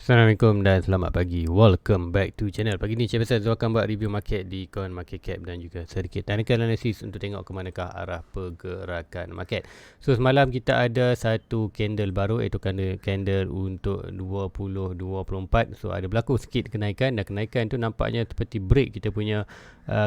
Assalamualaikum dan selamat pagi. Welcome back to channel. Pagi ni Cik Besar Zul akan buat review market di coin market cap dan juga sedikit technical analysis untuk tengok ke manakah arah pergerakan market. So semalam kita ada satu candle baru, iaitu candle untuk 2024. So ada berlaku sikit kenaikan, dan kenaikan tu nampaknya seperti break kita punya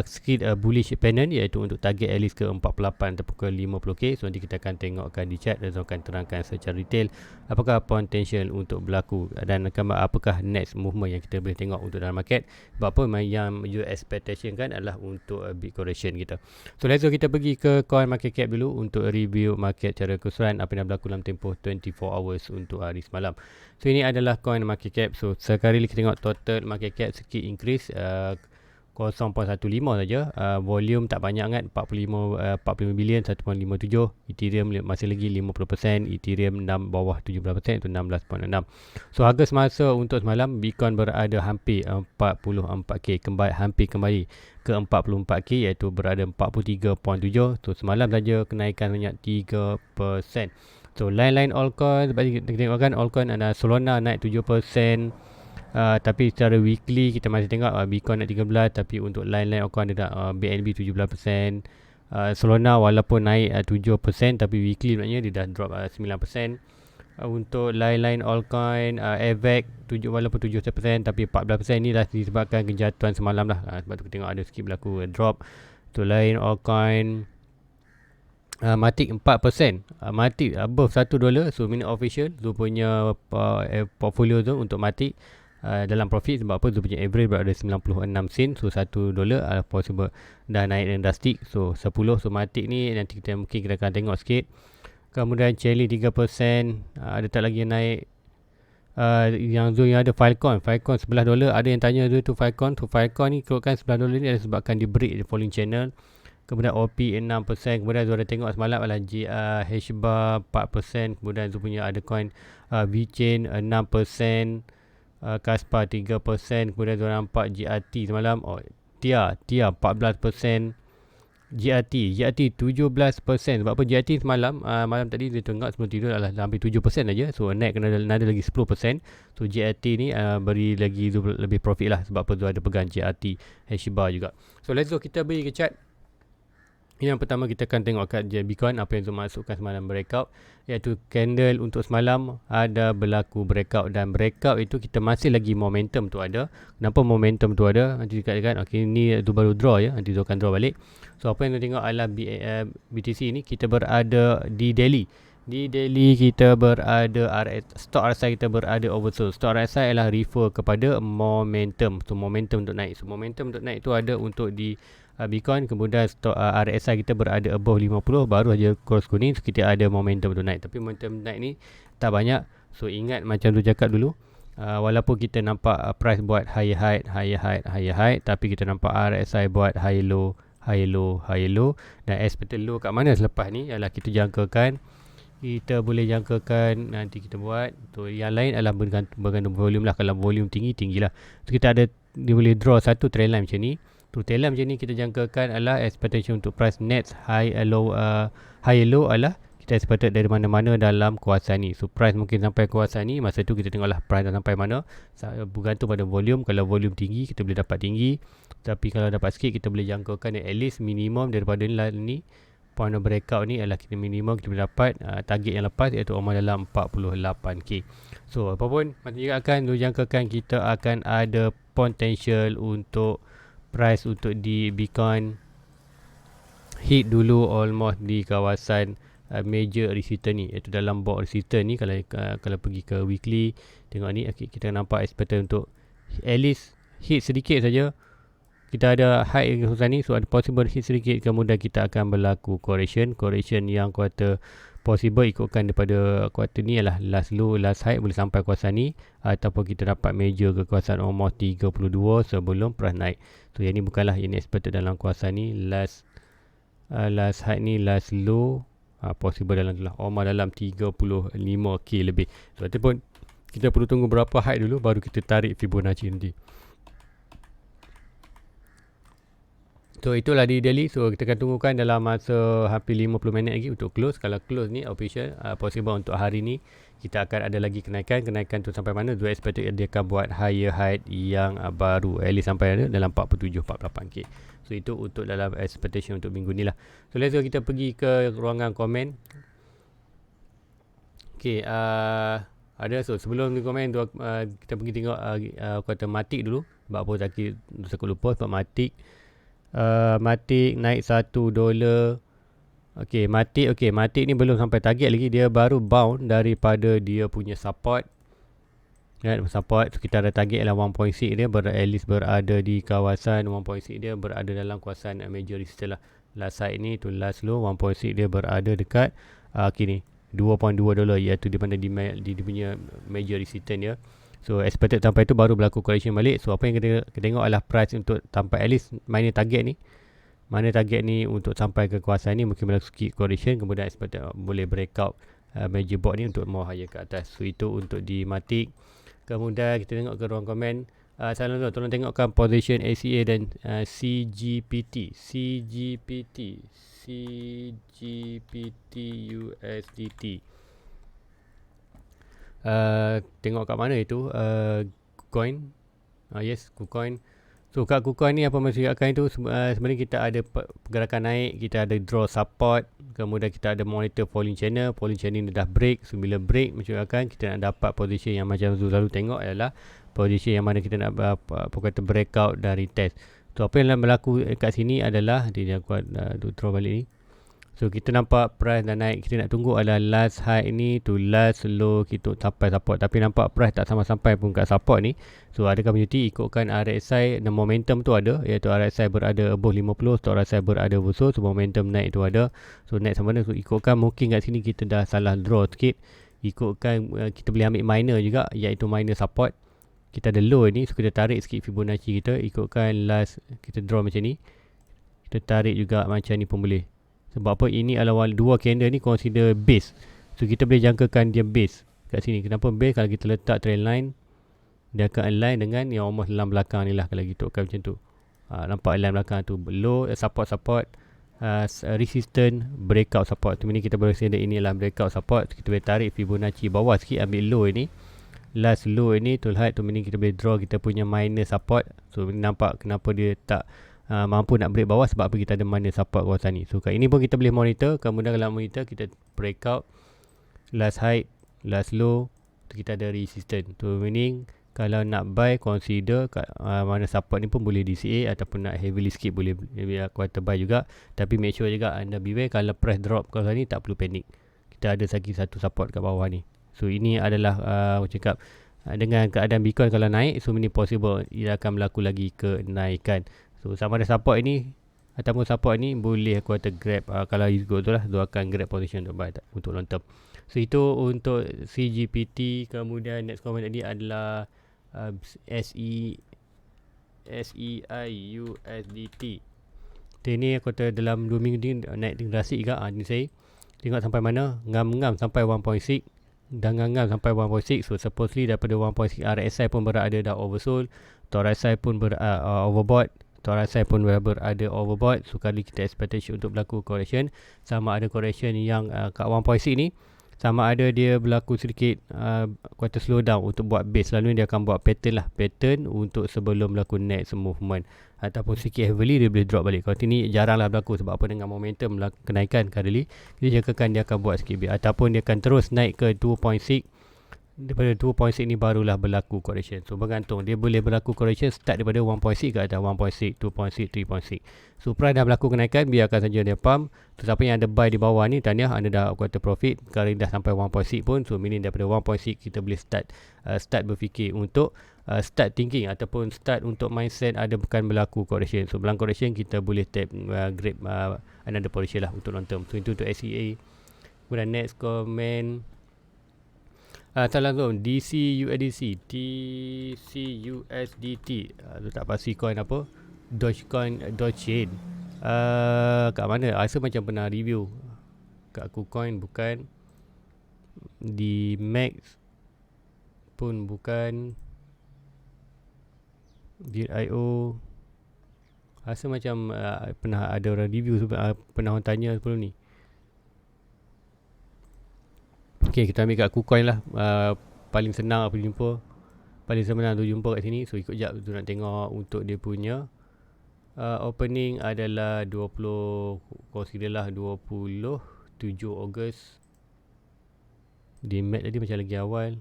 sikit bullish pennant, iaitu untuk target at least ke 48 ataupun ke 50k. So nanti kita akan tengokkan di chart dan akan terangkan secara detail apakah potential untuk berlaku dan apakah next movement yang kita boleh tengok untuk dalam market. Sebab apa yang you expectation kan adalah untuk big correction kita. So let's go kita pergi ke coin market cap dulu untuk review market secara keseluruhan apa yang berlaku dalam tempoh 24 hours untuk hari semalam. So ini adalah coin market cap. So sekali kita tengok total market cap sikit increase 0.15 saja. Volume tak banyak sangat, 45 bilion, 1.57. Ethereum masih lagi 50%, Ethereum bawah 17%, itu 16.6. So harga semasa untuk semalam Bitcoin berada hampir 44k, hampir kembali ke 44k, iaitu berada 43.7. So semalam saja kenaikan banyak 3%. So lain-lain altcoin, kita tengokkan altcoin ada Solana naik 7%. Tapi secara weekly kita masih tengok Bitcoin naik 13, tapi untuk lain-lain altcoin ada BNB 17%. Solana walaupun naik 7%, tapi weekly maknanya dia dah drop 9%. Untuk lain-lain altcoin, AVAX walaupun 7%, tapi 14% ni dah disebabkan kejatuhan semalam lah. Sebab tu kita tengok ada sikit berlaku drop. Untuk lain altcoin, Matic 4%, Matic above $1. So minute official Zul punya portfolio tu untuk Matic dalam profit. Sebab apa? Zul punya average berada 96 sen. So $1 possible dah naik dan drastic. So 10. So Matic ni nanti mungkin kita akan tengok sikit. Kemudian Cherry 3%, ada tak lagi yang naik. Yang ada Filecoin $11. Ada yang tanya tu Filecoin. So Filecoin ni ikutkan $11 ni adalah sebabkan dia break the falling channel. Kemudian OP 6%. Kemudian Zul ada tengok semalam adalah Hashbar 4%. Kemudian Zul punya ada coin VChain 6%, Kaspa 3%. Kemudian Zul nampak GRT semalam, TIA 14%, GRT 17%. Sebab apa GRT semalam malam tadi dia tengok sebelum tidur adalah hampir 7% saja. So naik kena ada lagi 10%. So GRT ni beri lagi Zul lebih profit lah. Sebab apa Zul ada pegang GRT Hashbar juga. So let's go kita beri ke chart. Yang pertama kita akan tengok kat Bitcoin, apa yang Zul masukkan semalam breakout, iaitu candle untuk semalam ada berlaku breakout, dan breakout itu kita masih lagi momentum tu ada. Kenapa momentum tu ada? Nanti dikatakan ni tu baru draw ya, nanti Zul akan draw balik. So apa yang Zul tengok adalah BTC ni kita berada di daily. Di daily kita berada stock RSI kita berada oversold. Stock RSI adalah refer kepada momentum. So momentum untuk naik. So momentum untuk naik tu ada untuk di Bitcoin. Kemudian stock RSI kita berada above 50, baru saja cross kuning. So kita ada momentum untuk naik. Tapi momentum naik ni tak banyak. So ingat macam tu cakap dulu, walaupun kita nampak price buat higher high, tapi kita nampak RSI buat high low. Dan expected low kat mana selepas ni ialah kita jangkakan. Kita boleh jangkakan nanti kita buat. So yang lain adalah bergantung volume lah. Kalau volume tinggi lah. So kita ada, dia boleh draw satu trend line macam ni. So trend line macam ni kita jangkakan adalah expectation untuk price next high low adalah kita expected dari mana-mana dalam kawasan ni. So price mungkin sampai kawasan ni, masa tu kita tengoklah price dah sampai mana. Bergantung pada volume. Kalau volume tinggi kita boleh dapat tinggi, tapi kalau dapat sikit kita boleh jangkakan at least minimum daripada ni. Point of breakout ni adalah kita minimum kita boleh dapat target yang lepas, iaitu dalam 48k. So apapun macam juga akan jangkakan kita akan ada potential untuk price untuk di Bitcoin hit dulu almost di kawasan major resistance ni, iaitu dalam box resistance ni. Kalau pergi ke weekly tengok ni, kita nampak expected untuk at least hit sedikit saja. Kita ada high kesusahan ni, so ada possible hit sedikit, kemudian kita akan berlaku correction yang kuarter possible ikutkan daripada kuarter ni adalah last low last high boleh sampai kawasan ni, ataupun kita dapat major ke kawasan almost 32 sebelum price naik. So yang ni bukanlah yang expected dalam kawasan ni. Last high ni last low possible dalam almost dalam 35k lebih. So ataupun kita perlu tunggu berapa high dulu baru kita tarik Fibonacci nanti. So itulah di daily. So kita akan tunggukan dalam masa hampir 50 minit lagi untuk close. Kalau close ni operation possible untuk hari ni kita akan ada lagi kenaikan. Kenaikan tu sampai mana? Dua expected dia akan buat higher height yang baru. At least sampai ada dalam 47-48k. So itu untuk dalam expectation untuk minggu ni lah. So let's go, kita pergi ke ruangan komen. Okay, ada sebelum ni komen tu, kita pergi tengok kata Matic dulu. Sebab apa aku lupa sebab Matic. Matic naik $1. Matic ni belum sampai target lagi. Dia baru bound daripada dia punya support. Support so kita ada target lah 1.6 dia at least berada di kawasan 1.6 dia berada dalam kawasan major resistance lah. Last side ni tu last low 1.6 dia berada dekat ni $2.2 iaitu di mana di punya major resistance dia. So expected sampai tu baru berlaku correction balik. So apa yang kita tengok adalah price untuk sampai at least mana target ni untuk sampai ke kawasan ni mungkin berlaku sikit correction, kemudian expected boleh breakout major board ni untuk more higher ke atas. So itu untuk di Matic. Kemudian kita tengok ke ruang komen. Tolong tengokkan position ACA dan CGPT USDT. Tengok kat mana itu KuCoin. Yes, KuCoin. So kat KuCoin ni apa maksudkan itu sebenarnya kita ada pergerakan naik, kita ada draw support, kemudian kita ada monitor falling channel ni dah break. So bila break maksudkan kita nak dapat position yang macam Zul selalu tengok adalah position yang mana kita nak kata breakout dari test. So apa yang berlaku kat sini adalah dia kuat draw balik ni. So kita nampak price dah naik. Kita nak tunggu adalah last high ni to last low kita sampai support. Tapi nampak price tak sampai pun kat support ni. So adakah community ikutkan RSI dan momentum tu ada, iaitu RSI berada above 50, so RSI berada busuk, so momentum naik tu ada. So naik sama mana. So ikutkan mungkin kat sini kita dah salah draw sikit. Ikutkan kita boleh ambil minor juga, iaitu minor support. Kita ada low ni, so kita tarik sikit Fibonacci kita. Ikutkan last kita draw macam ni. Kita tarik juga macam ni pun boleh. Sebab apa? Ini adalah dua candle ni consider base. So kita boleh jangkakan dia base kat sini. Kenapa base? Kalau kita letak trend line, dia akan align dengan yang almost dalam belakang ni lah. Kalau kita tukar macam tu, nampak align belakang tu low, support, resistance, breakout support. Tu meaning kita boleh consider ini adalah breakout support. Kita boleh tarik Fibonacci bawah sikit, ambil low ini, last low ini, tool height tu meaning kita boleh draw kita punya minor support. So nampak kenapa dia tak mampu nak break bawah, sebab apa? Kita ada mana support kawasan ni. So kat ini pun kita boleh monitor. Kemudian kalau monitor kita breakout last high, last low, tu kita ada resistance. Tu meaning kalau nak buy consider kat mana support ni pun boleh DCA, ataupun nak heavily skip boleh quarter buy juga. Tapi make sure juga anda beware kalau price drop kawasan ni, tak perlu panik. Kita ada lagi satu support kat bawah ni. So ini adalah aku cakap dengan keadaan Bitcoin kalau naik, so ini possible ia akan berlaku lagi kenaikan. So sama ada support ini ataupun support ni boleh aku kata grab, kalau ikut tu lah, tu akan grab position untuk buy untuk long term. So itu untuk CGPT. Kemudian next comment tadi adalah SEI USDT. Ini aku kata dalam 2 minggu ni naik drastik juga. Ni saya tengok sampai mana, ngam-ngam sampai 1.6 dan ngam-ngam sampai 1.6. So supposedly daripada 1.6 RSI pun berada dah oversold, RSI pun overbought, RSI pun berada overbought. So kali kita expectation untuk berlaku correction, sama ada correction yang kat 1.6 ni, sama ada dia berlaku sedikit quarter slow down untuk buat base. Lalu dia akan buat pattern untuk sebelum berlaku next movement, ataupun sikit heavily dia boleh drop balik. Kalau ini jaranglah berlaku, sebab apa? Dengan momentum kenaikan currently, kita jangkakan dia akan buat sikit base, ataupun dia akan terus naik ke 2.6. Daripada 2.6 ni barulah berlaku correction. So bergantung, dia boleh berlaku correction start daripada 1.6 ke atas, 1.6, 2.6, 3.6. So price dah berlaku kenaikan, biarkan saja dia pump. So siapa yang ada buy di bawah ni, tahniah, anda dah quarter profit. Kalau dah sampai 1.6 pun, so meaning daripada 1.6 kita boleh start berfikir untuk start thinking, ataupun start untuk mindset ada bukan berlaku correction. So berlaku correction kita boleh grab another position lah untuk long term. So itu untuk SEA. Kemudian next comment, salah tu DC USDT, TC USDT. Tu tak pasti coin apa, Dogecoin, Dogechain. Kat mana? Rasa macam pernah review kat KuCoin, bukan. Di Max pun bukan. Gate.io Rasa macam pernah ada orang review, pernah orang tanya sebelum ni. Okay, kita ambil kat KuCoin lah. Paling senang apa jumpa, paling senang tu jumpa kat sini. So ikut jap tu nak tengok untuk dia punya opening adalah 20, considerlah 27 Ogos. Di mat tadi macam lagi awal.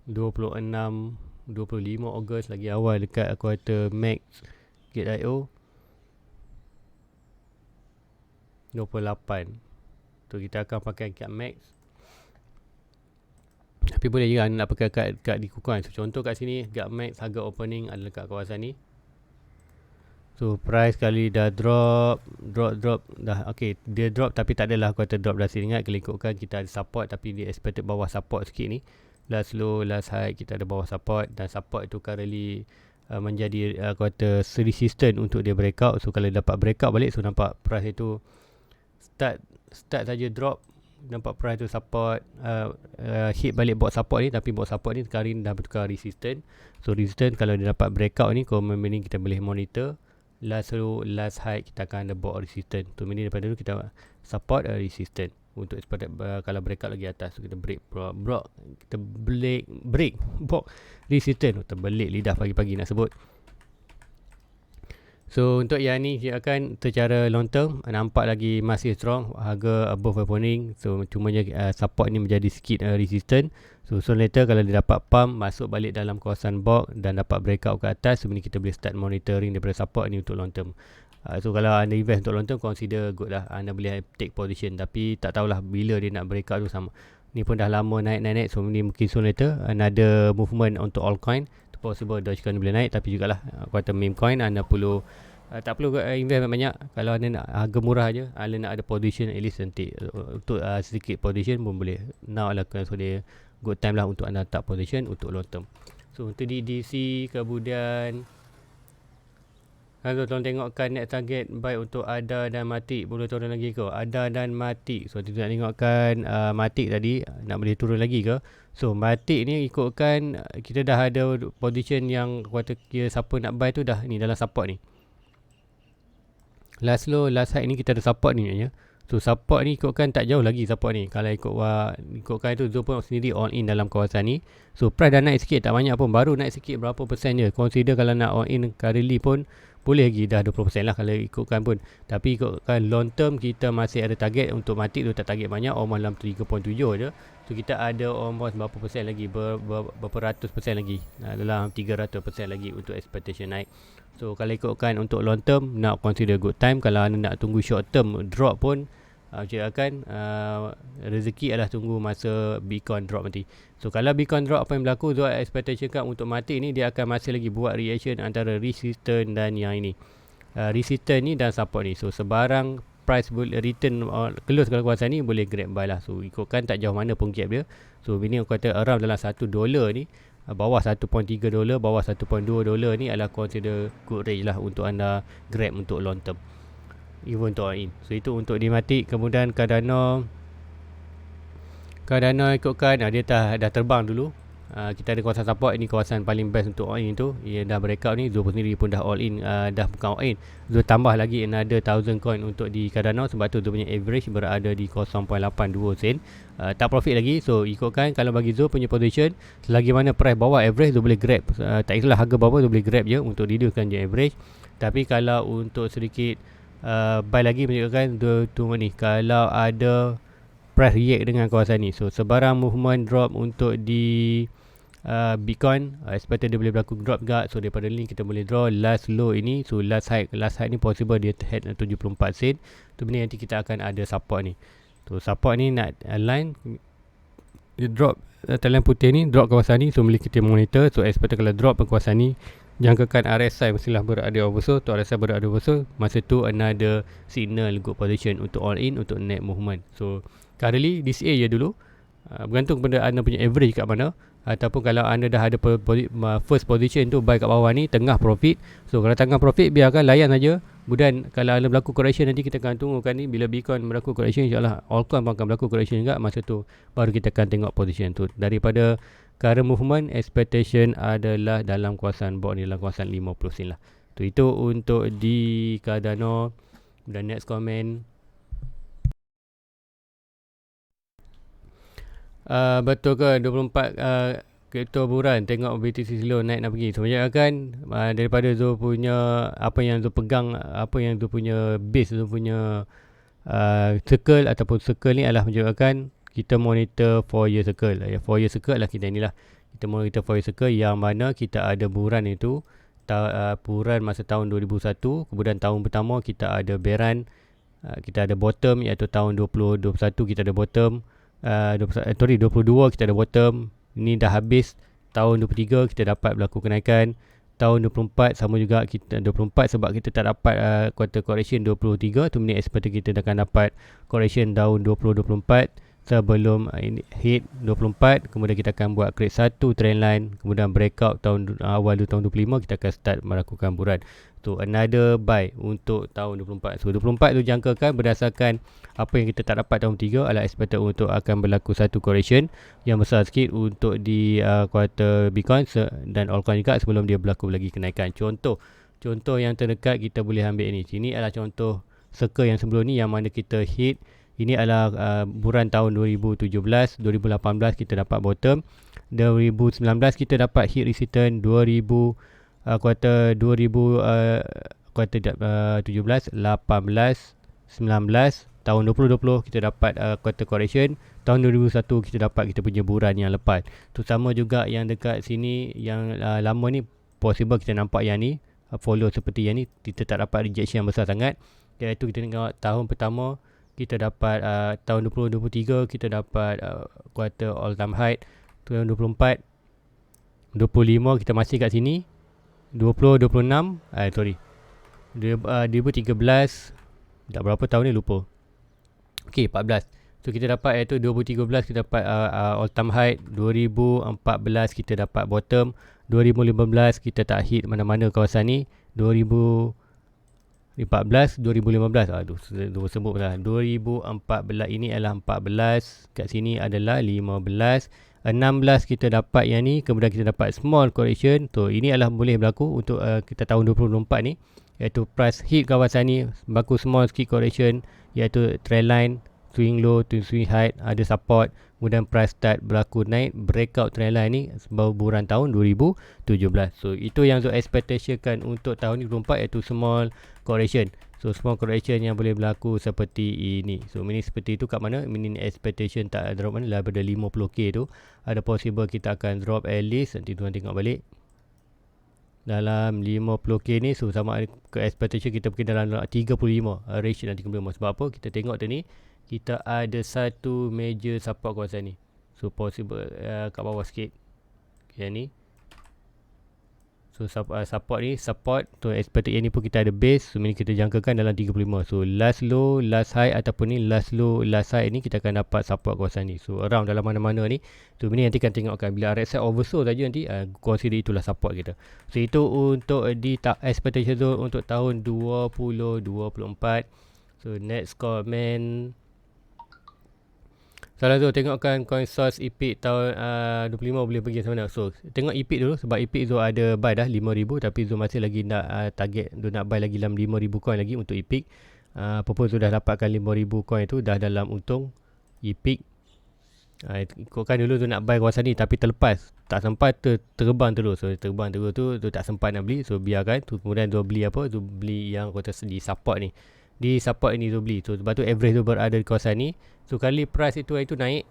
26, 25 Ogos lagi awal dekat aku kata Max Gate.io. 28 tu kita akan pakai kat Max. Tapi boleh juga nak pakai kat di KuCoin. So contoh kat sini kat Max harga opening adalah kat kawasan ni. So price kali dah drop dah. Okay, dia drop tapi tak adalah aku kata drop drastic. Ingat kalau ikutkan kita ada support tapi dia expected bawah support sikit ni. Last low, last high kita ada bawah support, dan support itu currently menjadi aku kata resistant untuk dia breakout. So kalau dapat breakout balik, so nampak price itu start saja drop, nampak price tu support hit balik box support ni, tapi box support ni sekarang dah bertukar resistant. So resistant kalau dia dapat breakout ni, kalau meaning kita boleh monitor last low, last high kita akan ada box resistant. So meaning daripada dulu kita support resistant untuk seperti kalau breakout lagi atas. So kita break kita break box resistant. Terbelit lidah pagi-pagi nak sebut. So untuk yang ni dia akan secara long term nampak lagi masih strong, harga above opening. So cumanya support ni menjadi sikit resistant. So later kalau dia dapat pump masuk balik dalam kawasan box dan dapat breakout ke atas, so ni kita boleh start monitoring daripada support ni untuk long term. So kalau anda invest untuk long term, consider good lah, anda boleh take position. Tapi tak tahulah bila dia nak breakout tu sama. Ni pun dah lama naik. So ni mungkin soon later another movement untuk altcoin. Possible Dogecoin boleh naik, tapi jugalah aku kata meme coin anda perlu tak perlu invest banyak. Kalau anda nak harga murah aja, anda nak ada position at least nanti untuk sedikit position pun boleh. Now lah so dia good time lah untuk anda letak position untuk long term. So untuk di DC kemudian kalau tolong tengokkan net target buy untuk ADA dan Matic. Boleh turun lagi ke? ADA dan Matic. So kita nak tengokkan Matic tadi nak boleh turun lagi ke? So Matic ni ikutkan kita dah ada position yang kata kira siapa nak buy tu dah ni dalam support ni. Last low, last high ni kita ada support ni ya. So support ni ikutkan tak jauh lagi support ni. Kalau ikutkan itu Zoom pun sendiri all in dalam kawasan ni. So price dah naik sikit, tak banyak pun, baru naik sikit berapa persen je. Consider kalau nak all in currently pun boleh lagi dah 20% lah kalau ikutkan pun. Tapi ikutkan long term kita masih ada target untuk Matic tu, tak target banyak, almost dalam 3.7 je. So kita ada almost berapa persen lagi, berapa ratus persen lagi, dalam 300% lagi untuk expectation naik. So kalau ikutkan untuk long term nak consider good time. Kalau anda nak tunggu short term drop pun cakapkan rezeki adalah tunggu masa Bitcoin drop nanti. So kalau Bitcoin drop, apa yang berlaku, Zuat expectation kan untuk Matic ni dia akan masih lagi buat reaction antara resistance dan yang ini resistance ni dan support ni. So sebarang price boleh return close kalau kawasan ni boleh grab buy lah. So ikutkan tak jauh mana pun gap dia. So ini aku kata around dalam $1 ni, bawah $1.3, bawah $1.2 ni adalah consider good range lah untuk anda grab untuk long term, even untuk all in. So itu untuk di Matic. Kemudian Cardano ikutkan dia dah terbang dulu. Kita ada kawasan support, ini kawasan paling best untuk all in tu. Ia dah breakout ni, Zoom sendiri pun dah all in, dah bukan all in. Zoom tambah lagi another 1000 coin untuk di Cardano, sebab tu dia punya average berada di 0.82 sen. Tak profit lagi. So ikutkan kalau bagi Zoom punya position, selagi mana price bawah average Zoom boleh grab. Tak kisahlah harga berapa, Zoom boleh grab je untuk reducekan je average. Tapi kalau untuk sedikit buy lagi menunjukkan tunggu ni, kalau ada price react dengan kawasan ni. So sebarang movement drop untuk di Bitcoin expected dia boleh berlaku drop juga. So daripada ni kita boleh draw last low ini. So last high ni possible dia head 74 sen. Tu benda nanti kita akan ada support ni. So support ni nak align, dia drop talian putih ni, drop kawasan ni. So boleh kita monitor. So expected kalau drop kawasan ni, jangkakan RSI mestilah berada oversold. Tu RSI berada oversold, masa tu another signal good position untuk all in, untuk net movement. So currently DCA je dulu, bergantung pada anda punya average kat mana. Ataupun kalau anda dah ada first position tu buy kat bawah ni, tengah profit. So kalau tengah profit biarkan, layan saja. Kemudian kalau ada berlaku correction, nanti kita akan tunggukan ni, bila Bitcoin berlaku correction, insyaAllah altcoin pun akan berlaku correction juga. Masa tu baru kita akan tengok position tu. Daripada current movement expectation adalah dalam kawasan bawah ni, dalam kawasan 50 sen lah. So itu untuk di Cardano. Dan next comment, betul ke 24 kripto buran tengok BTC slow naik nak pergi. Sebenarnya kan daripada Zul punya apa yang Zul pegang, apa yang Zul punya base, Zul punya circle ataupun circle ni adalah menunjukkan kita monitor 4 year circle. 4 year circle adalah kita inilah. Kita monitor 4 year circle yang mana kita ada buran itu buran masa tahun 2001, kemudian tahun pertama kita ada beran, kita ada bottom iaitu tahun 2021 kita ada bottom, 22 kita ada bottom. Ini dah habis. Tahun 23 kita dapat berlaku kenaikan. Tahun 24 sama juga, kita 24 sebab kita tak dapat quarter correction 23 tu, meaning expect kita akan dapat correction tahun 2024 sebelum hit 24. Kemudian kita akan buat create satu trendline, kemudian breakout tahun awal tahun 25 kita akan start melakukan buran. So another buy untuk tahun 24. So 24 tu jangkakan berdasarkan apa yang kita tak dapat tahun 3 adalah expected untuk akan berlaku satu correction yang besar sikit untuk di quarter Bitcoin dan altcoin juga sebelum dia berlaku lagi kenaikan. Contoh yang terdekat kita boleh ambil ni. Sini adalah contoh circle yang sebelum ni yang mana kita hit. Ini adalah buran tahun 2017, 2018 kita dapat bottom, 2019 kita dapat hit resistance, 2000 kuartal 17, 18, 19, tahun 2020 kita dapat quarter correction, tahun 2001 kita dapat kita punya buran yang lepas. Tu sama juga yang dekat sini yang lama ni, possible kita nampak yang ni follow seperti yang ni, kita tak dapat rejection yang besar sangat. Iaitu kita tengok tahun pertama kita dapat tahun 2023 kita dapat quarter all time high, tahun 24, 25 kita masih kat sini, 20, 26 2013 tak berapa tahun ni lupa. Okey, 14. So kita dapat iaitu 2013 kita dapat all time high, 2014 kita dapat bottom, 2015 kita tak hit mana-mana kawasan ni, 2014, 2015 sebut lah. 2014 ini adalah 14, kat sini adalah 15, 16 kita dapat yang ni, kemudian kita dapat small correction. So ini adalah boleh berlaku untuk kita tahun 2024 ni, iaitu price hit kawasan ni, berlaku small sikit correction, iaitu trend line, swing low to swing high, ada support, kemudian price start berlaku naik, breakout trend line ni bulan tahun 2017. So itu yang Zul expectationkan untuk tahun 2024, iaitu small correction. So small correction yang boleh berlaku seperti ini. So ini seperti itu kat mana meaning expectation tak drop mana daripada 50k tu, ada possible kita akan drop at least, nanti tuan tengok balik dalam 50k ni. So sama ke expectation kita pergi dalam 35, range dalam 35. Sebab apa? Kita tengok tu ni, kita ada satu major support kawasan ni. So possible kat bawah sikit yang ni. So support ni, support tu expected yang ni pun kita ada base. So ini kita jangkakan dalam 35. So last low, last high ataupun ni last low, last high ni kita akan dapat support kawasan ni. So around dalam mana-mana ni. So ini nanti akan tengokkan bila RSI oversold saja nanti consider itulah support kita. So itu untuk di expectation tu untuk tahun 2024. So next comment, salah tu tengokkan coin source EPIC tahun 25 boleh pergi macam mana. So tengok EPIC dulu, sebab EPIC Zul ada buy dah 5,000, tapi Zul masih lagi nak target, Zul nak buy lagi dalam 5,000 coin lagi untuk EPIC. Apa Zul dah dapatkan 5,000 coin tu dah dalam untung EPIC. Ikutkan dulu Zul nak buy kawasan ni tapi terlepas, tak sempat, terbang terus. So terbang terus tu Zul tak sempat nak beli, so biarkan tu. Kemudian Zul beli apa, Zul beli yang kata di support ni, di support ini Zul beli. So sebab tu average Zul berada di kawasan ni. So kali price itu naik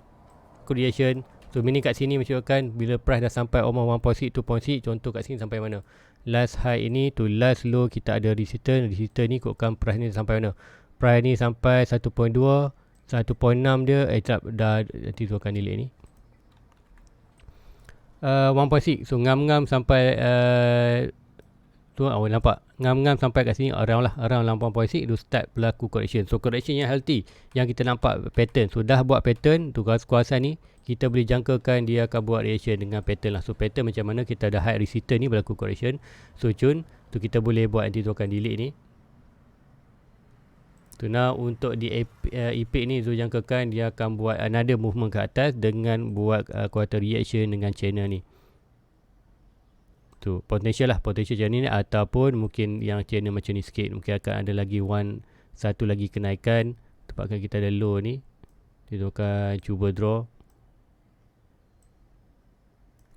correction, so meaning kat sini menunjukkan bila price dah sampai almost 1.6, 2.6. Contoh kat sini sampai mana, last high ini to last low kita ada resistance. Resistance ni ikutkan price ni sampai mana. Price ni sampai 1.2, 1.6 dia dah, nanti tu akan delete ni 1.6. So ngam-ngam sampai tu awak nampak ngam-ngam sampai kat sini around 8.6 tu start berlaku correction. So correction yang healthy yang kita nampak pattern. So dah buat pattern tu kawasan ni, kita boleh jangkakan dia akan buat reaction dengan pattern lah. So pattern macam mana, kita ada high resistance ni berlaku correction. So cun tu kita boleh buat, nanti tu akan delete ni. So now untuk di EPIC ni Zul jangkakan dia akan buat another movement ke atas dengan buat quarter reaction dengan channel ni. Tu potential channel ni, ataupun mungkin yang channel macam ni sikit, mungkin akan ada lagi satu lagi kenaikan. Tempatkan kita ada low ni, kita akan cuba draw.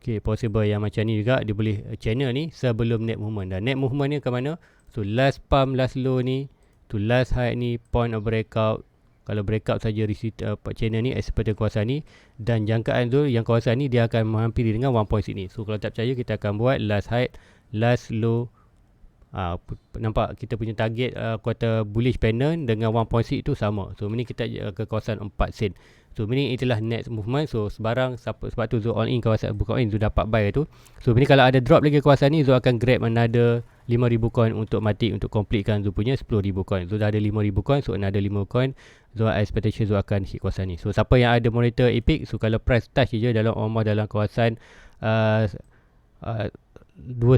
Okay, possible yang macam ni juga dia boleh channel ni sebelum net movement. Dan net movement ni ke mana? So last pump, last low ni to last high ni, point of breakout. Kalau breakout saja channel ni seperti kawasan ni, dan jangkaan tu yang kawasan ni dia akan menghampiri dengan 1 point ni. So kalau tak percaya, kita akan buat last high, last low. Nampak kita punya target quarter bullish pattern dengan 1.6 tu sama. So ini kita ke kawasan 4 sen. So ini itulah next movement. So sebab tu Zul all in kawasan buka in, Zul dapat buy tu. So ini kalau ada drop lagi kawasan ni, Zul akan grab another 5,000 coin untuk mati, untuk completekan Zul punya 10,000 coin. Zul dah ada 5,000 coin, so another 5 coin Zul expectation Zul akan hit kawasan ni. So siapa yang ada monitor EPIC, so kalau price touch je dalam kawasan 2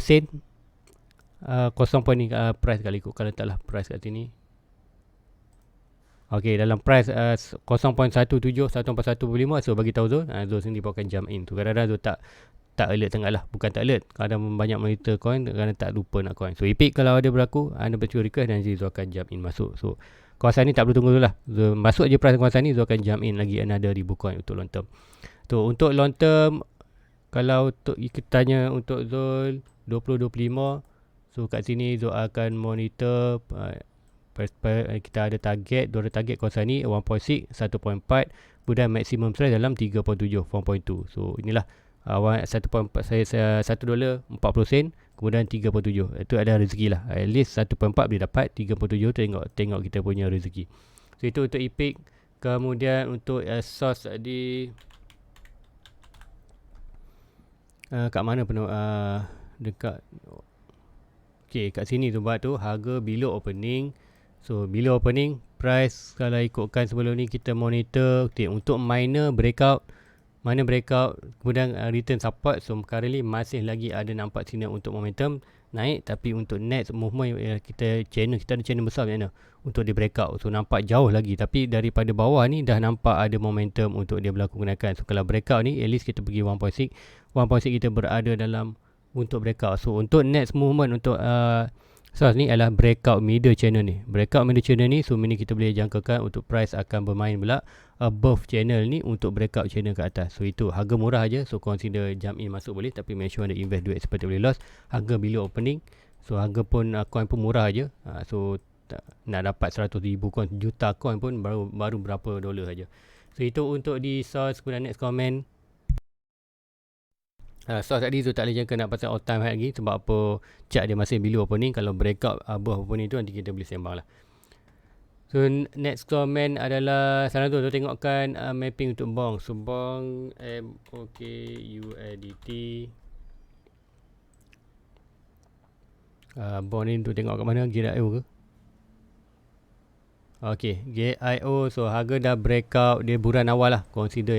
sen, 0 point ni price kali ikut, kalau taklah price kat sini. Okay, dalam price 0.17, 141.5. So bagi tahu Zul, Zul sendiri pun akan jump in tu. Kadang-kadang Zul tak alert sangat lah. Bukan tak alert, kadang banyak monitor coin, kadang tak lupa nak coin. So EPIC kalau ada berlaku, anda perlu request dan Zul akan jump in masuk. So kawasan ni tak perlu tunggu dulu lah. Zul masuk je price kawasan ni, Zul akan jump in lagi another 1,000 coin untuk long term. Tu untuk long term, kalau kita tanya untuk Zul 2025, so kat sini Zul akan monitor kita ada target, dua target kawasan ni 1.6, 1.4, kemudian maximum stress dalam 3.7, 4.2. So inilah 1.4 saya $1 40 sen, kemudian 3.7. Itu ada rezeki lah. At least 1.4 boleh dapat, 3.7 tengok kita punya rezeki. So itu untuk EPIC. Kemudian untuk source di kat mana penuh dekat kat sini tu buat tu harga below opening. So below opening price, kalau ikutkan sebelum ni kita monitor untuk minor breakout, kemudian return support. So currently masih lagi ada nampak sinyal untuk momentum naik, tapi untuk next movement kita ada channel besar macam mana untuk dia breakout. So nampak jauh lagi, tapi daripada bawah ni dah nampak ada momentum untuk dia berlaku kenaikan. So kalau breakout ni at least kita pergi 1.6 kita berada dalam untuk breakout. So untuk next movement untuk source ni adalah breakout middle channel ni. Breakout middle channel ni, so ini kita boleh jangkakan untuk price akan bermain pula above channel ni untuk breakout channel ke atas. So itu harga murah aja. So consider jump in masuk boleh, tapi make sure anda invest duit seperti boleh loss. Harga below opening. So harga pun coin pun murah aja. So nak dapat 100,000 coin, juta coin pun baru berapa dolar aja. So itu untuk di source. Kemudian next comment. Source tadi tu tak boleh jangka nak pasal all time high lagi, sebab apa, chart dia masih below opening. Kalau breakout above opening tu nanti kita boleh sembang lah. So next comment adalah sana tu tengokkan mapping untuk bong. So bong MOKUSDT, bong ni tu tengok kat mana, GIO ke? Okay, GIO. So harga dah breakout, dia buran awal lah. Consider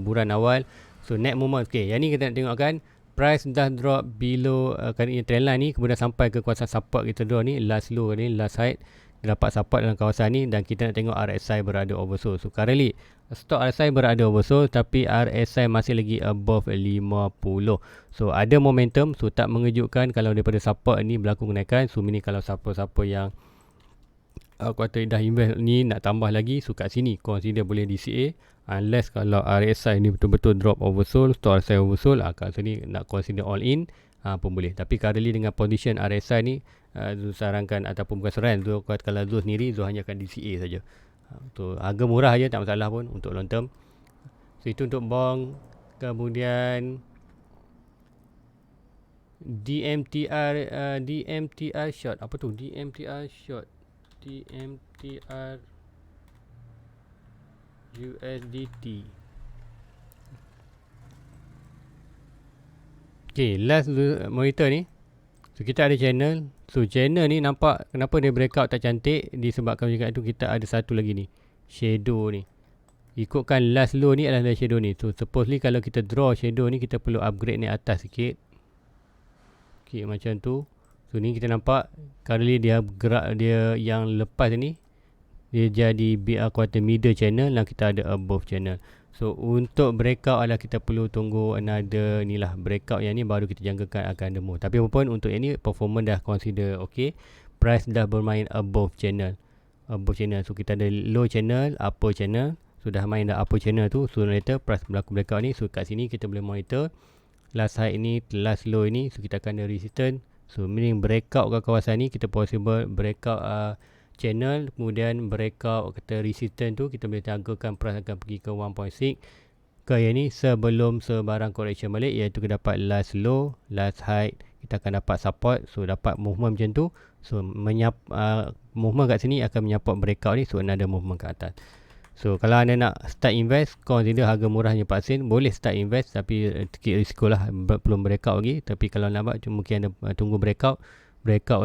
buran awal. So net movement, yang ni kita nak tengokkan price dah drop below trend line ni, kemudian sampai ke kawasan support kita draw ni, last low ni, last high, dia dapat support dalam kawasan ni, dan kita nak tengok RSI berada oversold. So currently stock RSI berada oversold, tapi RSI masih lagi above 50. So ada momentum. So tak mengejutkan kalau daripada support ni berlaku kenaikan. So ini kalau siapa-siapa yang kuartal dah invest ni nak tambah lagi, so kat sini consider boleh DCA. Unless kalau RSI ni betul-betul drop oversold, stock RSI oversold, kat sini nak consider all in pun boleh. Tapi currently dengan position RSI ni, Zul sarankan, ataupun bukan saran, kalau Zul sendiri, Zul hanya akan DCA saja. So harga murah aja, tak masalah pun untuk long term. So itu untuk bong. Kemudian DMTR short. Apa tu DMTR short? DMTR USDT. Last monitor ni. So kita ada channel. So channel ni nampak kenapa dia breakout tak cantik, disebabkan juga itu kita ada satu lagi ni, shadow ni. Ikutkan last low ni adalah shadow ni. So supposedly kalau kita draw shadow ni, kita perlu upgrade ni atas sikit. Macam tu. So ni kita nampak currently dia gerak, dia yang lepas ni dia jadi quarter middle channel dan kita ada above channel. So untuk breakout adalah kita perlu tunggu another ni lah, breakout yang ni baru kita jangkakan akan ada move. Tapi apapun untuk yang ni performance dah consider okay, price dah bermain above channel. So kita ada low channel, upper channel. So dah main dah upper channel tu, so later price berlaku breakout ni. So kat sini kita boleh monitor last high ni, last low ni. So kita akan ada resistance. So meaning breakout ke kawasan ni, kita possible breakout channel, kemudian breakout kata resistance tu, kita boleh jangkakan price akan pergi ke 1.6 ke yang ni sebelum sebarang correction balik, iaitu kita dapat last low, last high, kita akan dapat support. So dapat movement macam tu. So movement kat sini akan menyupport breakout ni. So ada movement ke atas. So kalau anda nak start invest, consider harga murahnya 4 sen, boleh start invest, tapi sikit risiko lah, belum breakout lagi. Tapi kalau nampak mungkin anda tunggu breakout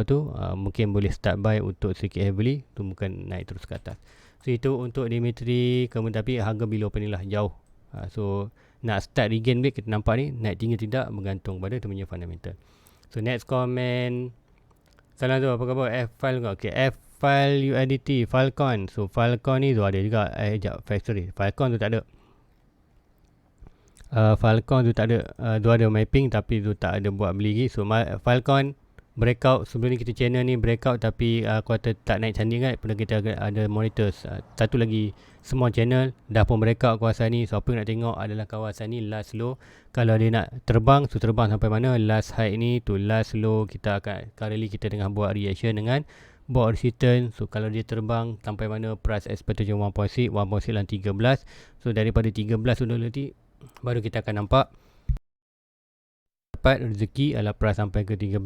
tu mungkin boleh start buy untuk sedikit heavily, tu bukan naik terus ke atas. So itu untuk Dimitri. Kemudian tapi harga below ni lah jauh. So nak start regain break, kita nampak ni naik tinggi tidak bergantung pada temunya fundamental. So next comment, salah tu apa khabar F-file kau? Okay, F-file USDT Falcon. So Falcon ni tu ada juga factory. Falcon tu tak ada. Falcon tu tak ada. Tu ada mapping tapi tu tak ada buat beli lagi. So Falcon breakout, sebelum ni kita channel ni breakout tapi kuartal tak naik cantik kan, pada kita ada monitors. Satu lagi, semua channel dah pun breakout kawasan ni. So apa yang nak tengok adalah kawasan ni last low. Kalau dia nak terbang, so terbang sampai mana, last high ni tu last low. Kita akan currently kita tengah buat reaction dengan buat resistance. So kalau dia terbang sampai mana, price expectation 1.6 dan 13. So daripada 13 tu nanti baru kita akan nampak dapat rezeki adalah price sampai ke 13,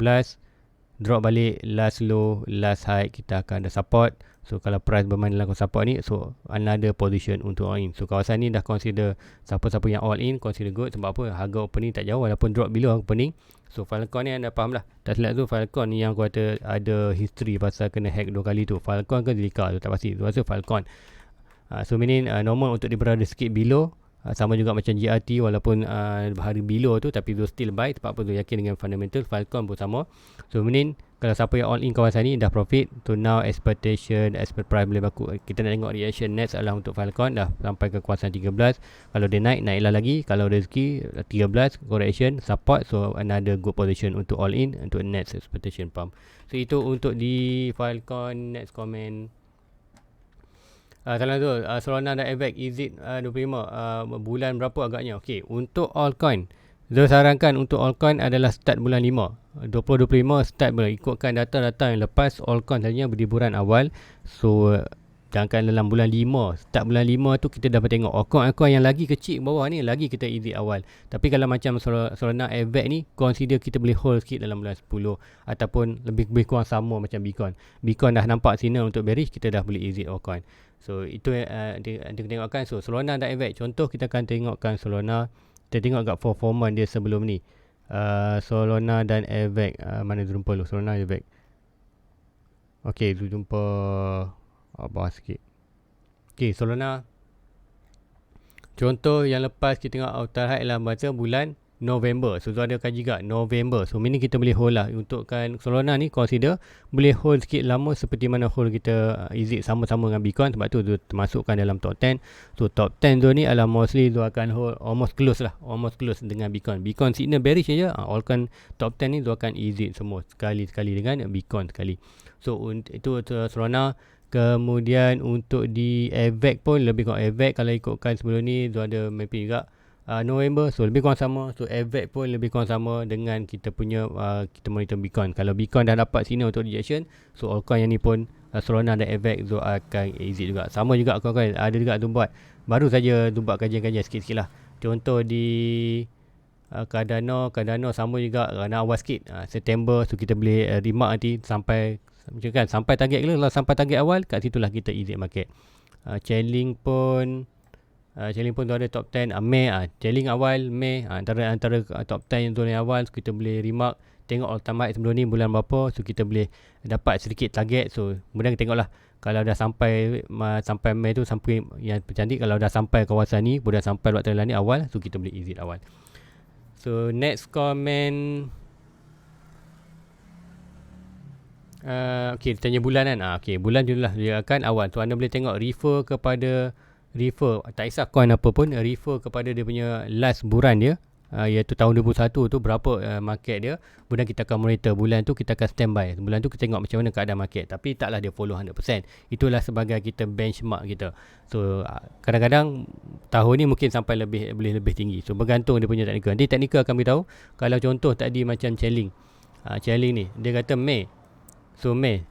drop balik last low, last high, kita akan ada support. So kalau price bermain dalam support ni, so another position untuk all in. So kawasan ni dah consider, siapa-siapa yang all in consider good. Sebab apa, harga opening tak jauh walaupun drop below opening. So Falcon ni anda faham lah. Tak silap tu Falcon ni yang aku kata ada history pasal kena hack 2 kali tu. Falcon ke Zilliqa tu tak pasti, tu rasa Falcon. So meaning normal untuk dia berada sikit below. Sama juga macam GRT, walaupun hari below tu tapi tu still buy. Sebab apa tu, yakin dengan fundamental. Falcon pun sama. So meaning kalau siapa yang all in kawasan ni dah profit, to now expect price boleh baku. Kita nak tengok reaction next adalah untuk Falcon dah sampai ke kawasan 13. Kalau dia naiklah lagi. Kalau rezeki 13 correction support, so another good position untuk all in untuk next expectation pump. So itu untuk di Falcon. Next comment, salah tu, Solana dan Avax exit 25 bulan berapa agaknya. Okey, untuk altcoin, saya sarankan untuk altcoin adalah start bulan 5 2025 start bulan, ikutkan data-data yang lepas. Altcoin sebenarnya berliburan awal. So jangan dalam bulan 5, start bulan 5 tu kita dapat tengok altcoin yang lagi kecil bawah ni, lagi kita exit awal. Tapi kalau macam Solana Avax ni, consider kita boleh hold sikit dalam bulan 10 ataupun lebih kurang sama macam Bitcoin. Bitcoin dah nampak signal untuk bearish, kita dah boleh exit altcoin. So itu dia tengokkan. So Solana dan Avax, contoh kita akan tengokkan Solana. Kita tengok agak performance dia sebelum ni. Solana dan Avax, mana jumpa lu Solana Avax. Okey, tu jumpa bawah sikit. Okey, Solana contoh yang lepas kita tengok outer high lah baca bulan November. So tu ada kaji juga November. So ini kita boleh hold lah. Untuk kan Solana ni consider boleh hold sikit lama, seperti mana hold kita exit sama-sama dengan Bitcoin. Sebab tu termasukkan dalam top 10. So top 10 tu ni adalah mostly tu akan hold almost close dengan Bitcoin. Bitcoin signal bearish saja, altcoin top 10 ni tu akan exit semua sekali-sekali dengan Bitcoin sekali. So itu Solana. Kemudian untuk di Avax pun lebih kurang Avax kalau ikutkan sebelum ni tu ada mapping juga November. So lebih kurang sama. So Avax pun lebih kurang sama dengan kita punya kita monitor Bitcoin. Kalau Bitcoin dah dapat signal untuk rejection, so altcoin yang ni pun Solana dan Avax tu akan exit juga. Sama juga kawan-kawan, ada juga tu buat baru saja tu buat kajian-kajian sikit-sikit lah. Contoh di Cardano sama juga, nak awal sikit September. So kita boleh remark nanti sampai macam kan, sampai target ke. Kalau sampai target awal, kat situlah kita exit market. Chainlink pun tu ada top 10 Mei. Chainlink awal Mei, antara top 10 yang tu yang awal. So kita boleh remark, tengok ultimate sebelum ni bulan berapa. So kita boleh dapat sedikit target. So kemudian kita tengoklah, kalau dah sampai Mei tu, sampai yang cantik, kalau dah sampai kawasan ni, kemudian sampai waktu ni awal, so kita boleh exit awal. So next comment, Okay, tanya bulan kan. Okay, bulan je lah dia akan awal. So anda boleh tengok refer, tak kisah coin apa pun, refer kepada dia punya last bulan dia, iaitu tahun 2021 tu berapa market dia. Kemudian kita akan monitor bulan tu, kita akan standby. Bulan tu kita tengok macam mana keadaan market. Tapi taklah dia follow 100%. Itulah sebagai kita benchmark kita. So kadang-kadang tahun ni mungkin sampai boleh lebih tinggi. So bergantung dia punya teknikal. Nanti teknikal akan beritahu. Kalau contoh tadi macam Chaling ni, dia kata Mei. So Mei,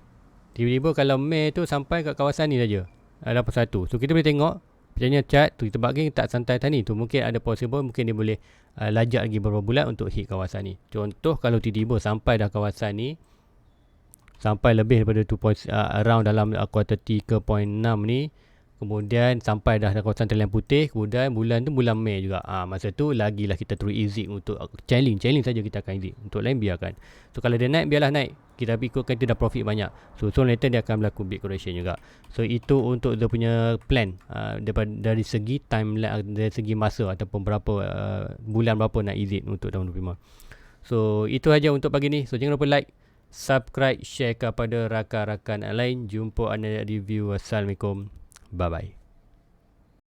tiba-tiba kalau Mei tu sampai kat kawasan ni saja, 81. So kita boleh tengok misalnya chart tu, kita bargain tak santai tadi tu, mungkin ada possible, mungkin dia boleh lajak lagi beberapa bulan untuk hit kawasan ni. Contoh kalau tiba-tiba sampai dah kawasan ni, sampai lebih daripada 2 around dalam kuartal 3.6 ni, kemudian sampai dah kawasan talian putih, kemudian bulan tu bulan Mei juga. Masa tu lagilah kita terus exit untuk Chaling saja kita akan exit. Untuk lain biarkan. So kalau dia naik, biarlah naik. Kita ikutkan dia dah profit banyak. So later dia akan berlaku big correction juga. So itu untuk dia punya plan dari segi timeline, dari segi masa ataupun berapa bulan berapa nak exit untuk tahun 2025. So itu aja untuk pagi ni. So jangan lupa like, subscribe, share kepada rakan-rakan lain. Jumpa anda review. Assalamualaikum. Bye-bye.